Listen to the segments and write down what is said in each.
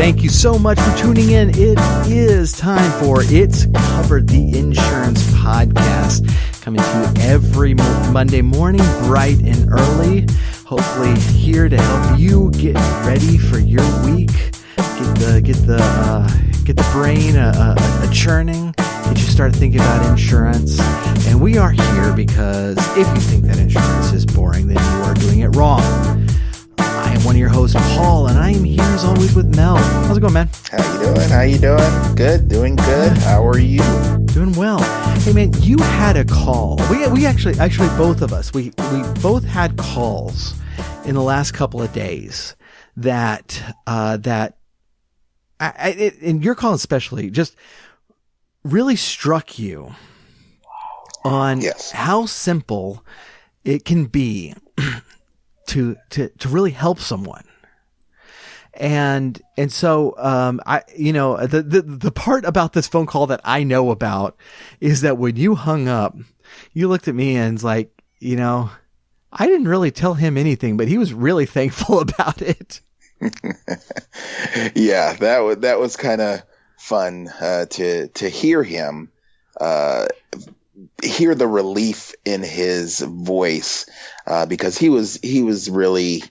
Thank you so much for tuning in. It is time for It's Covered, the Insurance Podcast, coming to you every Monday morning, bright and early. Hopefully here to help you get ready for your week. Get the brain a churning. Get you started thinking about insurance. And we are here because if you think that insurance is boring, then you are doing it wrong. I am one of your hosts, Paul, and I am here as always with Mel. How's it going, man? How you doing? Good, doing good. How are you? Doing well. Hey, man, you had a call. We actually both of us, we both had calls in the last couple of days that and your call especially just really struck you on how simple it can be to really help someone. And so, the part about this phone call that I know about is that when you hung up, you looked at me and was like, I didn't really tell him anything, but he was really thankful about it. Yeah, that was kind of fun, to hear him, hear the relief in his voice, because he was really,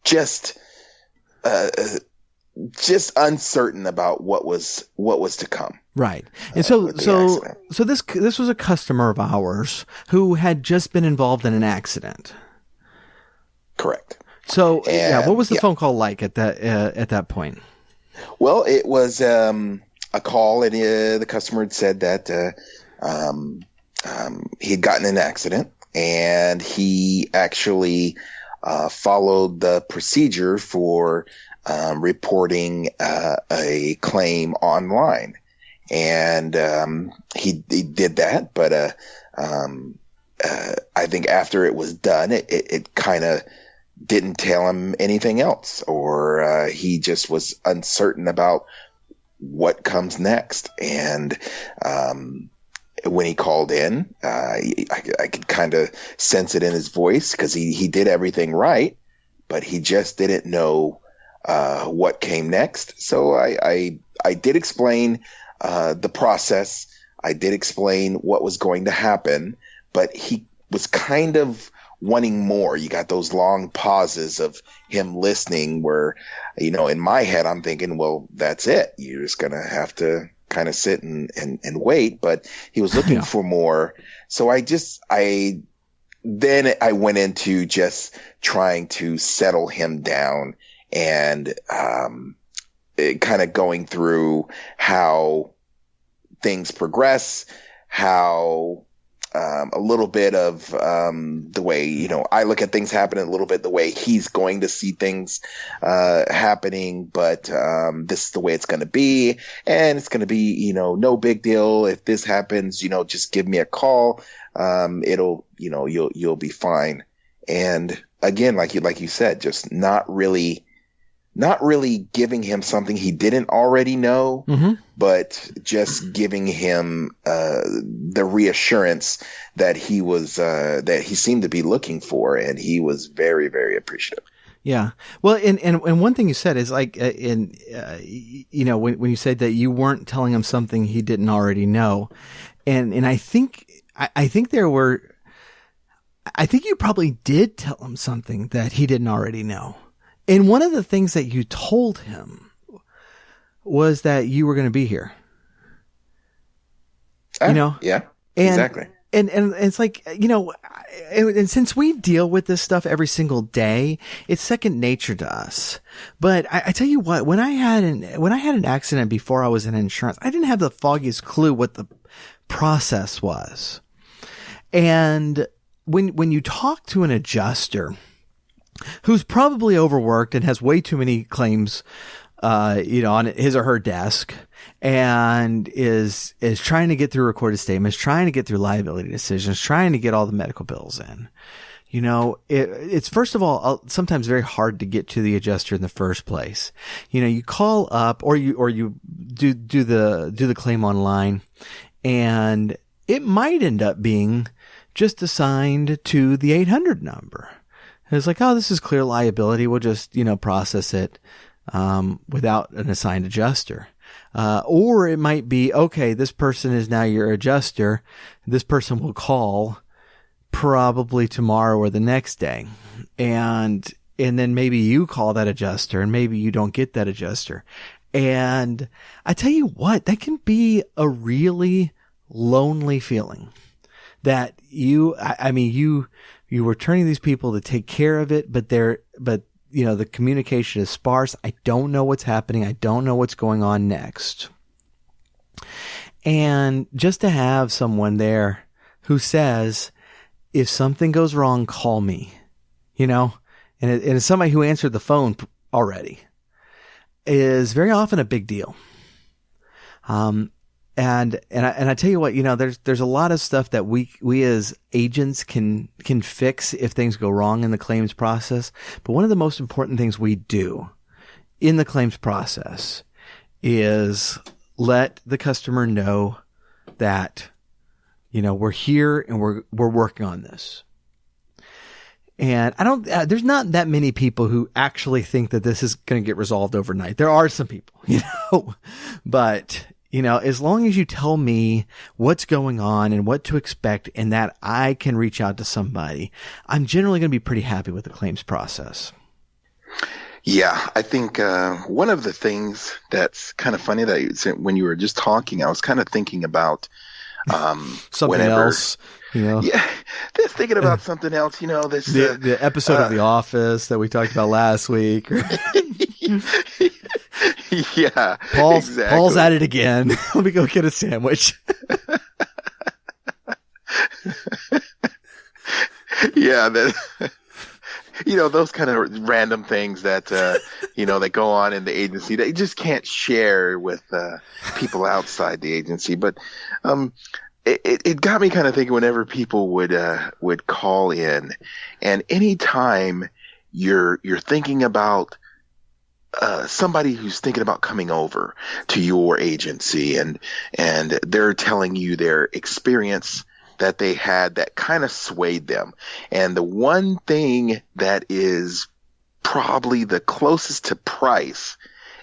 just uncertain about what was to come. Right. And so this was a customer of ours who had just been involved in an accident. Correct. So what was the phone call like at that point? Well, it was a call, and the customer had said that he had gotten in an accident, and he actually followed the procedure for reporting a claim online, and he did that. But I think after it was done, it kind of didn't tell him anything else, or he just was uncertain about what comes next. And when he called in, I could kind of sense it in his voice, because he did everything right, but he just didn't know what came next. So I did explain the process. I did explain what was going to happen, but he was kind of wanting more. You got those long pauses of him listening where, in my head, I'm thinking, well, that's it. You're just going to have to kind of sit and wait. But he was looking for more. So I went into just trying to settle him down, and kind of going through how things progress, how a little bit of the way, I look at things happening, a little bit the way he's going to see things happening, but this is the way it's going to be, and it's going to be, no big deal. If this happens, just give me a call. It'll, you'll be fine. And again, like you said, just not really giving him something he didn't already know, but just giving him the reassurance that he was that he seemed to be looking for, and he was very, very appreciative. Yeah. Well, and one thing you said is like when you said that you weren't telling him something he didn't already know, and I think you probably did tell him something that he didn't already know. And one of the things that you told him was that you were going to be here. Yeah, exactly. And it's like, and since we deal with this stuff every single day, it's second nature to us. But I tell you what, when I had an accident before I was in insurance, I didn't have the foggiest clue what the process was. And when you talk to an adjuster who's probably overworked and has way too many claims, on his or her desk, and is trying to get through recorded statements, trying to get through liability decisions, trying to get all the medical bills in. It's first of all, sometimes very hard to get to the adjuster in the first place. You call up or you do the claim online, and it might end up being just assigned to the 800 number. And it's like, oh, this is clear liability. We'll just, process it, without an assigned adjuster. Or it might be, okay, this person is now your adjuster. This person will call probably tomorrow or the next day. And then maybe you call that adjuster and maybe you don't get that adjuster. And I tell you what, that can be a really lonely feeling that you were turning these people to take care of it, but the communication is sparse. I don't know what's happening. I don't know what's going on next. And just to have someone there who says, if something goes wrong, call me, and it's somebody who answered the phone already, is very often a big deal. And I tell you what, there's a lot of stuff that we as agents can fix if things go wrong in the claims process. But one of the most important things we do in the claims process is let the customer know that, we're here and we're working on this. And there's not that many people who actually think that this is going to get resolved overnight. There are some people, but as long as you tell me what's going on and what to expect and that I can reach out to somebody, I'm generally going to be pretty happy with the claims process. Yeah, I think one of the things that's kind of funny that when you were just talking, I was kind of thinking about something else. Yeah, just thinking about something else. This the episode of The Office that we talked about last week. Yeah, exactly. Paul's at it again. Let me go get a sandwich. Yeah, those kind of random things that that go on in the agency that you just can't share with people outside the agency. But it got me kind of thinking whenever people would call in, and anytime you're thinking about somebody who's thinking about coming over to your agency and they're telling you their experience that they had that kind of swayed them. And the one thing that is probably the closest to price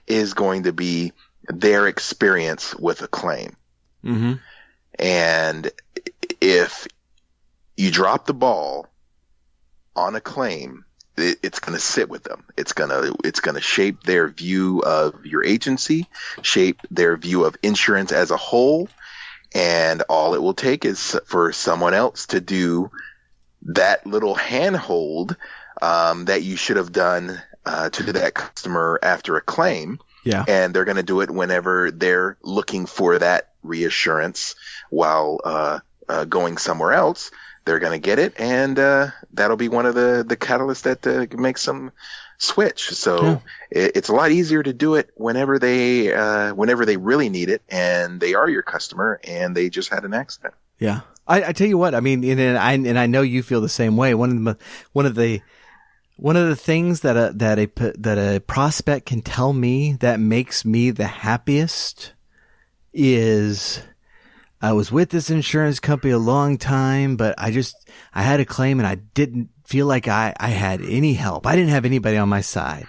is going to be their experience with a claim. Mm-hmm. And if you drop the ball on a claim, it's going to sit with them. It's going to shape their view of your agency, shape their view of insurance as a whole. And all it will take is for someone else to do that little handhold that you should have done to that customer after a claim. Yeah. And they're going to do it whenever they're looking for that reassurance while going somewhere else. They're going to get it, and that'll be one of the catalysts that makes them switch. So it's a lot easier to do it whenever they really need it, and they are your customer, and they just had an accident. Yeah, I tell you what, I mean, and I know you feel the same way. One of the things that a prospect can tell me that makes me the happiest is, I was with this insurance company a long time, but I had a claim and I didn't feel like I had any help. I didn't have anybody on my side.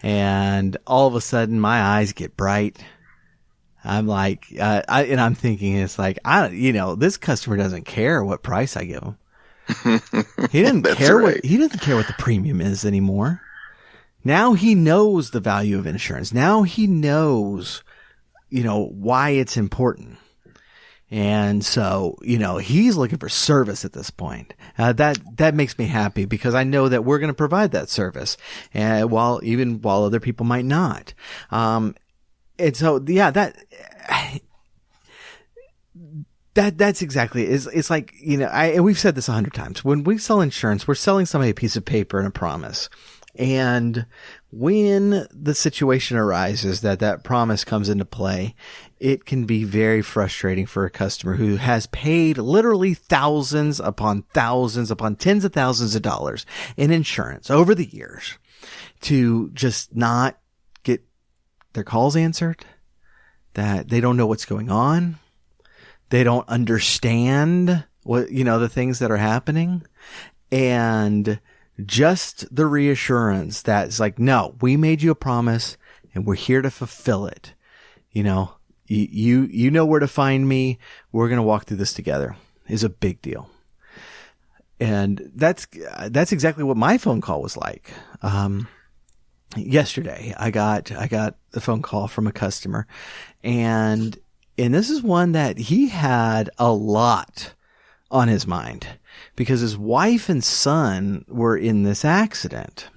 And all of a sudden my eyes get bright. I'm like, I'm thinking, it's like, this customer doesn't care what price I give him. He doesn't care he doesn't care what the premium is anymore. Now he knows the value of insurance. Now he knows, why it's important. And so, he's looking for service at this point. That makes me happy because I know that we're going to provide that service, while other people might not. And so, yeah, that's exactly, it's like, and we've said this 100 times. When we sell insurance, we're selling somebody a piece of paper and a promise. And when the situation arises that promise comes into play, it can be very frustrating for a customer who has paid literally thousands upon tens of thousands of dollars in insurance over the years to just not get their calls answered, that they don't know what's going on. They don't understand what, the things that are happening. And Just the reassurance that it's like, no, we made you a promise and we're here to fulfill it. You know, you know where to find me. We're going to walk through this together is a big deal. And that's exactly what my phone call was like. Yesterday I got a phone call from a customer, and this is one that he had a lot on his mind because his wife and son were in this accident,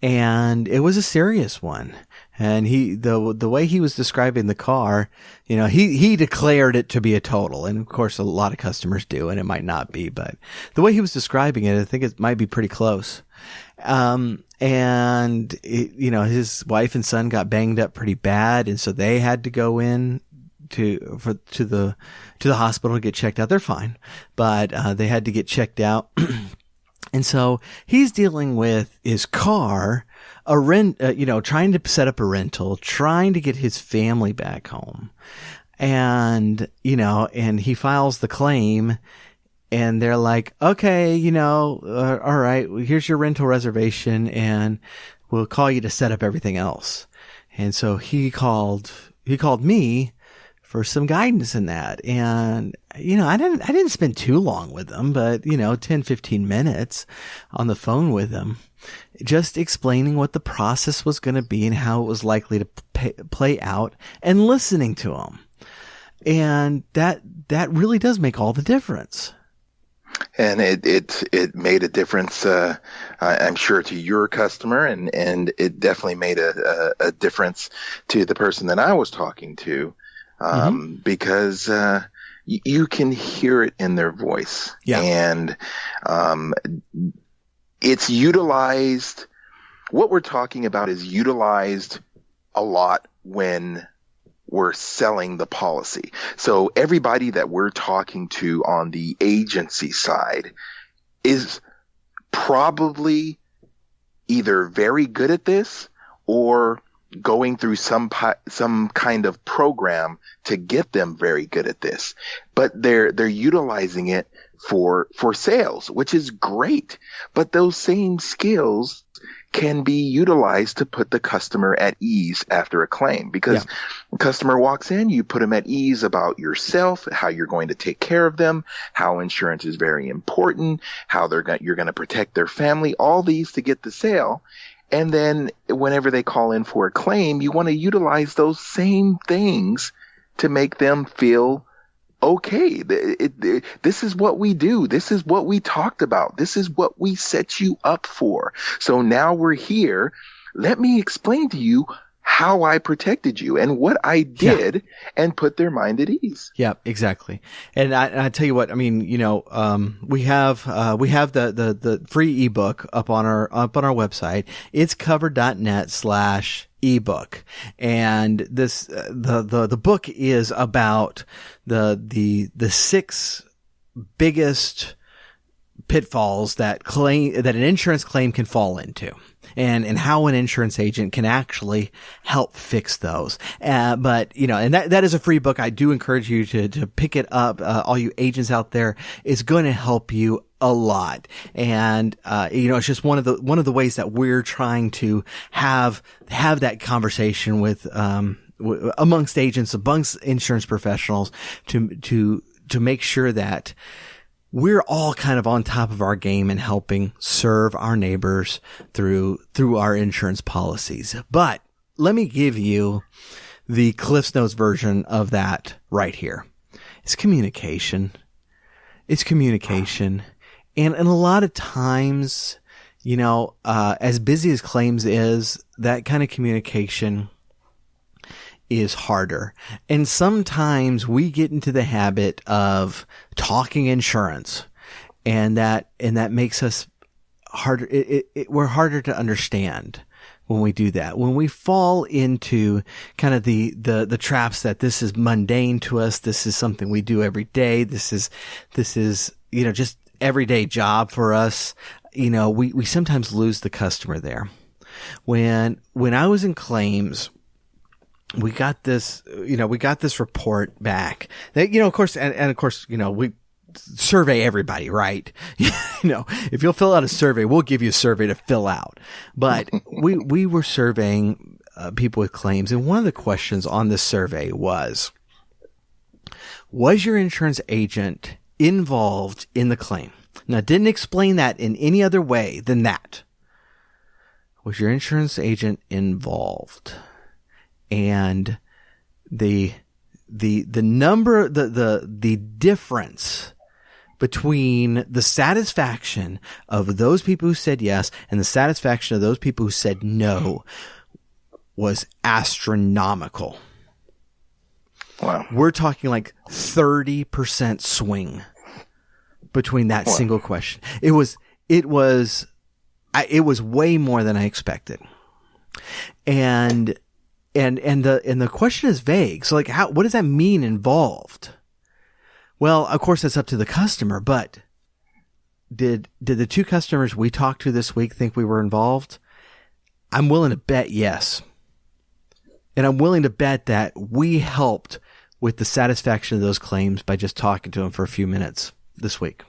and it was a serious one. And the way he was describing the car, you know, he declared it to be a total. And of course, a lot of customers do, and it might not be, but the way he was describing it, I think it might be pretty close. You know, his wife and son got banged up pretty bad. And so they had to go in to the hospital to get checked out. They're fine, but, they had to get checked out. And so he's dealing with his car, trying to set up a rental, trying to get his family back home. And, you know, and he files the claim and they're like, okay, you know, all right, here's your rental reservation and we'll call you to set up everything else. And so he called me for some guidance in that. And, you know, I didn't spend too long with them, but, you know, 10, 15 minutes on the phone with them, just explaining what the process was going to be and how it was likely to play out and listening to them. And that really does make all the difference. And it made a difference, I'm sure, to your customer, and it definitely made a difference to the person that I was talking to. Because you can hear it in their voice. Yeah. And it's utilized. What we're talking about is utilized a lot when we're selling the policy. So everybody that we're talking to on the agency side is probably either very good at this or going through some kind of program to get them very good at this, but they're utilizing it for sales, which is great. But those same skills can be utilized to put the customer at ease after a claim, because the customer walks in, you put them at ease about yourself, how you're going to take care of them, how insurance is very important, how you're going to protect their family, all these to get the sale. And then whenever they call in for a claim, you want to utilize those same things to make them feel okay. This is what we do. This is what we talked about. This is what we set you up for. So now we're here. Let me explain to you how I protected you and what I did and put their mind at ease. Yeah, exactly. And I tell you what, I mean, you know, we have the free ebook up on our website. It's covered.net/ebook. And this, the book is about the 6 biggest pitfalls that an insurance claim can fall into. And how an insurance agent can actually help fix those. But, you know, and that is a free book. I do encourage you to pick it up. All you agents out there, it's going to help you a lot. And, you know, it's just one of the ways that we're trying to have that conversation with, amongst agents, amongst insurance professionals to make sure that we're all kind of on top of our game and helping serve our neighbors through our insurance policies. But let me give you the Cliff's Notes version of that right here. It's communication. It's communication. And a lot of times, you know, as busy as claims is, that kind of communication is harder. And sometimes we get into the habit of talking insurance, and that makes us harder. We're harder to understand when we do that. When we fall into kind of the traps that this is mundane to us, this is something we do every day, this is, you know, just everyday job for us, you know, we sometimes lose the customer there. When I was in claims, we got this report back that, you know, of course, and of course, you know, survey everybody, right? If you'll fill out a survey, we'll give you a survey to fill out. But we were surveying people with claims, and one of the questions on this survey was your insurance agent involved in the claim? Now, it didn't explain that in any other way than that. Was your insurance agent involved? And the number, the difference between the satisfaction of those people who said yes and the satisfaction of those people who said no was astronomical. Wow. We're talking like 30% swing between that single question. It was way more than I expected. And the question is vague. So like, what does that mean involved? Well, of course that's up to the customer, but did the two customers we talked to this week think we were involved? I'm willing to bet yes. And I'm willing to bet that we helped with the satisfaction of those claims by just talking to them for a few minutes this week.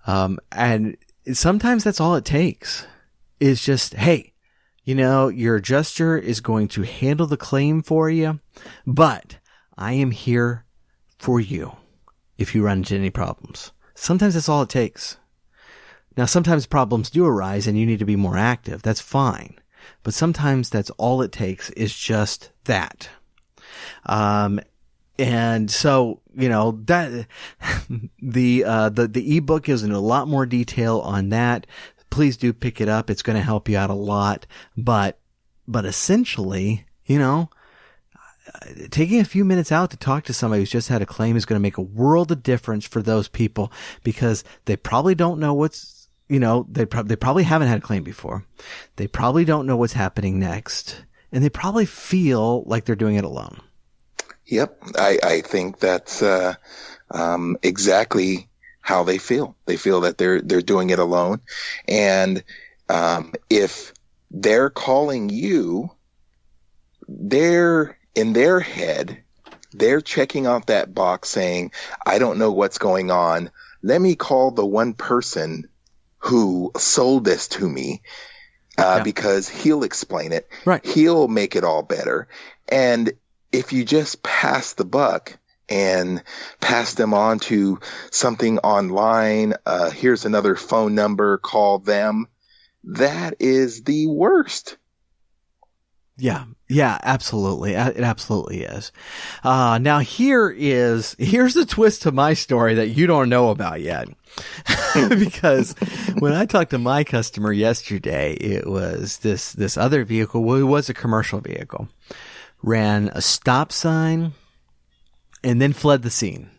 And sometimes that's all it takes is just, hey, your adjuster is going to handle the claim for you, but I am here for you if you run into any problems. Sometimes that's all it takes. Now, sometimes problems do arise and you need to be more active. That's fine. But sometimes that's all it takes is just that. And so, that the ebook gives in a lot more detail on that. Please do pick it up. It's going to help you out a lot. But essentially, taking a few minutes out to talk to somebody who's just had a claim is going to make a world of difference for those people because they probably don't know they probably haven't had a claim before. They probably don't know what's happening next, and they probably feel like they're doing it alone. Yep. I think that's, exactly how they feel. They feel that they're doing it alone. And, if they're calling you, they're in their head, they're checking off that box saying, I don't know what's going on. Let me call the one person who sold this to me, because he'll explain it. Right. He'll make it all better. And if you just pass the buck and pass them on to something online, here's another phone number, call them. That is the worst. Yeah, absolutely. It absolutely is. Now here's the twist to my story that you don't know about yet. Because when I talked to my customer yesterday, it was this other vehicle. Well, it was a commercial vehicle. Ran a stop sign and then fled the scene.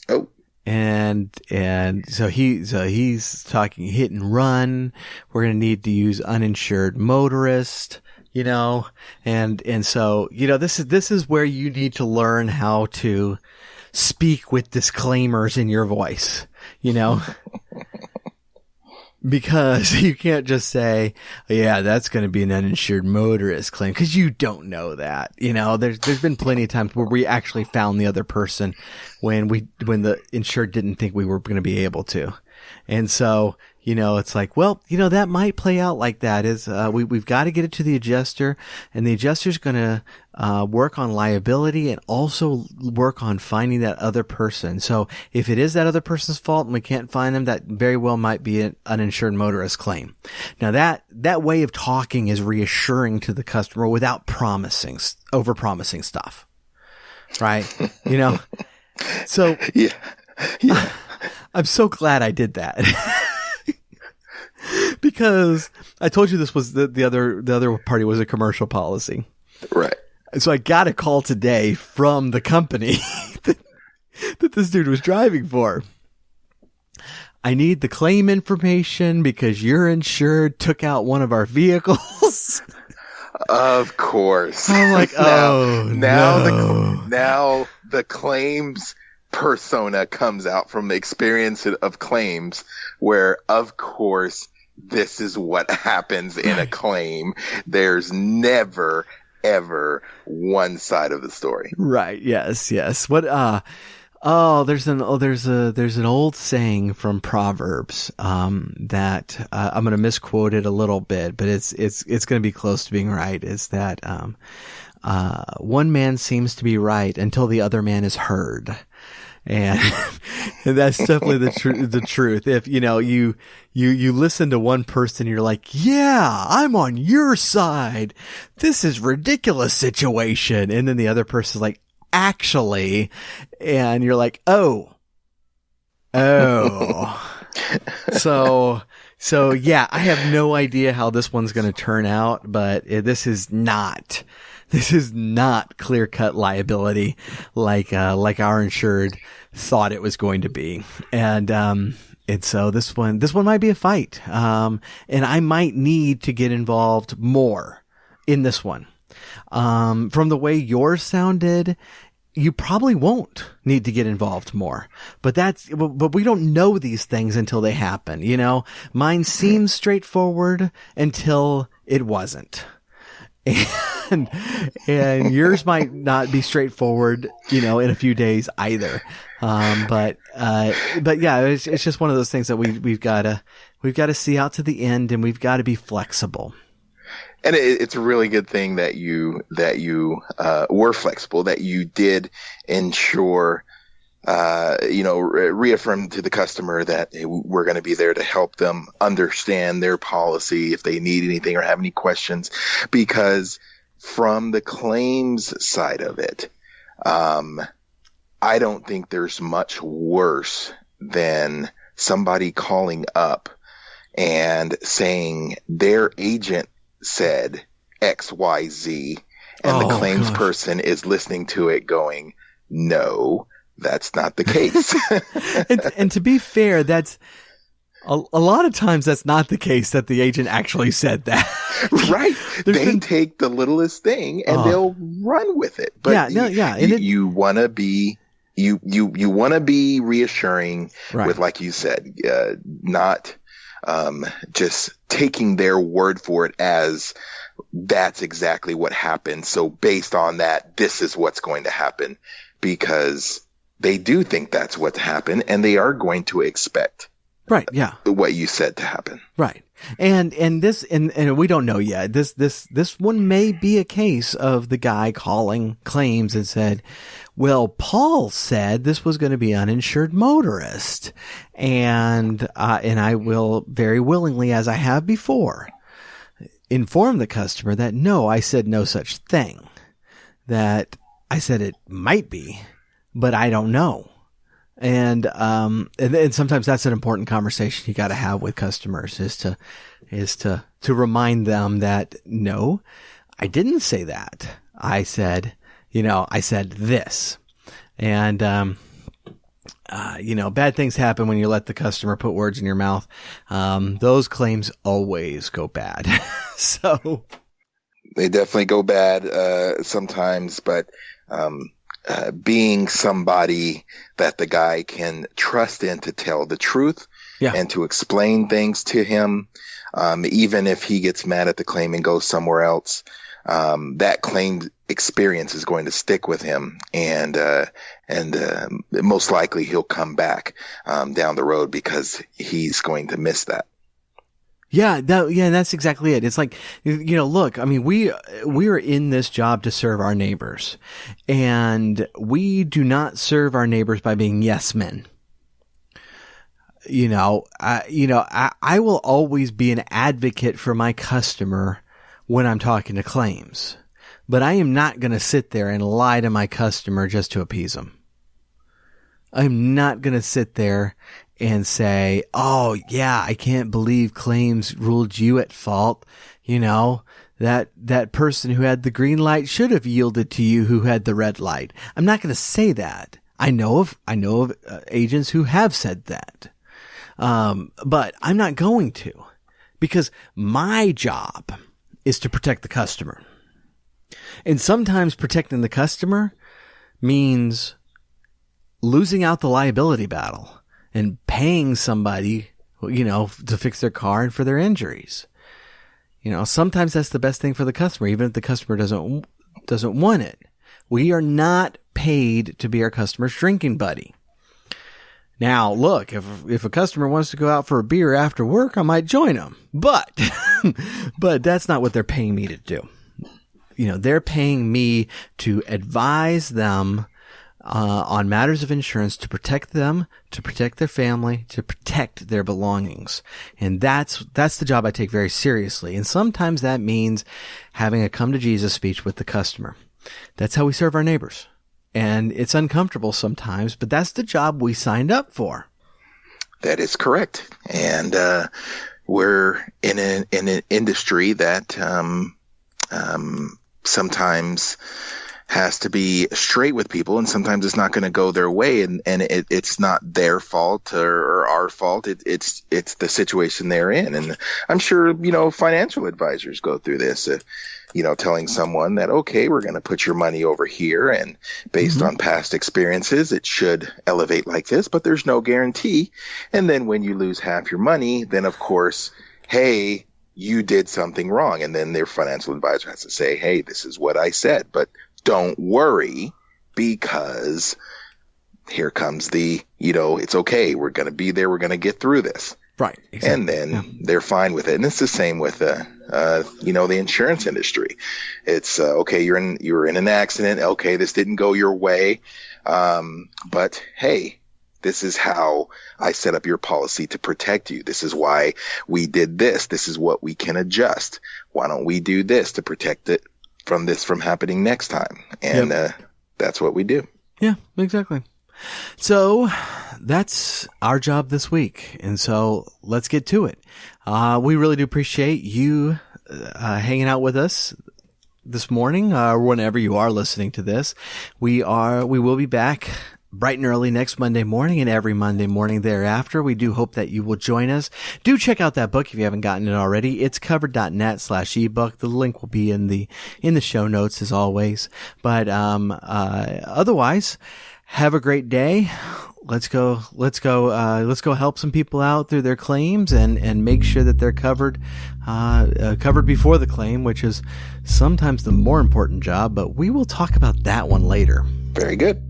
Oh. And so he's talking hit and run. We're going to need to use uninsured motorist, and so, this is where you need to learn how to speak with disclaimers in your voice, because you can't just say, yeah, that's going to be an uninsured motorist claim, because you don't know that. There's been plenty of times where we actually found the other person when the insured didn't think we were going to be able to. And so, it's like, well, that might play out like that is, we've got to get it to the adjuster, and the adjuster's going to, work on liability and also work on finding that other person. So if it is that other person's fault and we can't find them, that very well might be an uninsured motorist claim. Now that way of talking is reassuring to the customer without over promising stuff. Right? So yeah. I'm so glad I did that. Because I told you this was the other party was a commercial policy. Right. And so I got a call today from the company that this dude was driving for. I need the claim information because your insured took out one of our vehicles. Of course. I'm like, now the claims persona comes out from the experience of claims, where of course this is what happens in a claim. There's never ever one side of the story. Right. Yes. What Oh, there's an old saying from Proverbs, that, I'm going to misquote it a little bit, but it's going to be close to being right. Is that, one man seems to be right until the other man is heard. And, and that's definitely the truth. If, you listen to one person, you're like, yeah, I'm on your side. This is ridiculous situation. And then the other person's like, actually, and you're like, oh, so yeah, I have no idea how this one's going to turn out, but this is not clear-cut liability like our insured thought it was going to be. And so this one might be a fight. And I might need to get involved more in this one. From the way yours sounded, you probably won't need to get involved more, but we don't know these things until they happen. Mine seems straightforward until it wasn't. And yours might not be straightforward, in a few days either. But yeah, it's just one of those things that we've got to see out to the end, and we've got to be flexible. And it's a really good thing that you were flexible, that you did ensure, reaffirm to the customer that we're going to be there to help them understand their policy if they need anything or have any questions. Because from the claims side of it, I don't think there's much worse than somebody calling up and saying their agent said XYZ, and the claims person is listening to it going, no, that's not the case. and to be fair, that's a lot of times that's not the case, that the agent actually said that. Right. They take the littlest thing and they'll run with it. But you want to be, you want to be reassuring, right, with, like you said, not just taking their word for it as that's exactly what happened. So based on that, this is what's going to happen, because they do think that's what's happened, and they are going to expect, right, yeah, what you said to happen. Right. And we don't know yet. This one may be a case of the guy calling claims and said, well, Paul said this was going to be uninsured motorist. And I will very willingly, as I have before, inform the customer that no, I said no such thing. That I said it might be, but I don't know. And sometimes that's an important conversation you got to have with customers, is to remind them that no, I didn't say that. I said this. And, bad things happen when you let the customer put words in your mouth. Those claims always go bad. So they definitely go bad, sometimes, but, being somebody that the guy can trust in to tell the truth, yeah, and to explain things to him, even if he gets mad at the claim and goes somewhere else, that claim experience is going to stick with him, and most likely he'll come back down the road, because he's going to miss that. Yeah, that's exactly it. It's like, look, I mean, we are in this job to serve our neighbors, and we do not serve our neighbors by being yes men. I will always be an advocate for my customer when I'm talking to claims, but I am not going to sit there and lie to my customer just to appease them. I'm not going to sit there and say, oh yeah, I can't believe claims ruled you at fault. That person who had the green light should have yielded to you who had the red light. I'm not going to say that. I know of agents who have said that. But I'm not going to, because my job is to protect the customer. And sometimes protecting the customer means losing out the liability battle and paying somebody, to fix their car and for their injuries. Sometimes that's the best thing for the customer, even if the customer doesn't want it. We are not paid to be our customer's drinking buddy. Now, look, if a customer wants to go out for a beer after work, I might join them. But that's not what they're paying me to do. They're paying me to advise them on matters of insurance, to protect them, to protect their family, to protect their belongings. And that's the job I take very seriously. And sometimes that means having a come to Jesus speech with the customer. That's how we serve our neighbors. And it's uncomfortable sometimes, but that's the job we signed up for. That is correct. And we're in an industry that sometimes has to be straight with people, and sometimes it's not going to go their way, and it's not their fault or our fault. It's the situation they're in. And I'm sure, financial advisors go through this, telling someone that, okay, we're going to put your money over here, and based on past experiences, it should elevate like this, but there's no guarantee. And then when you lose half your money, then of course, hey, you did something wrong. And then their financial advisor has to say, hey, this is what I said, but don't worry, because here comes it's okay. We're going to be there. We're going to get through this. Right. Exactly. And then they're fine with it. And it's the same with, the insurance industry. It's, okay, you were in an accident. Okay, this didn't go your way. But hey, this is how I set up your policy to protect you. This is why we did this. This is what we can adjust. Why don't we do this to protect it from happening next time? And that's what we do. Yeah, exactly. So that's our job this week. And so let's get to it. We really do appreciate you hanging out with us this morning, or whenever you are listening to this. We will be back bright and early next Monday morning and every Monday morning thereafter. We do hope that you will join us. Do check out that book if you haven't gotten it already. It's covered.net/ebook. The link will be in the show notes as always. But otherwise, have a great day. Let's go help some people out through their claims and make sure that they're covered before the claim, which is sometimes the more important job, but we will talk about that one later. Very good.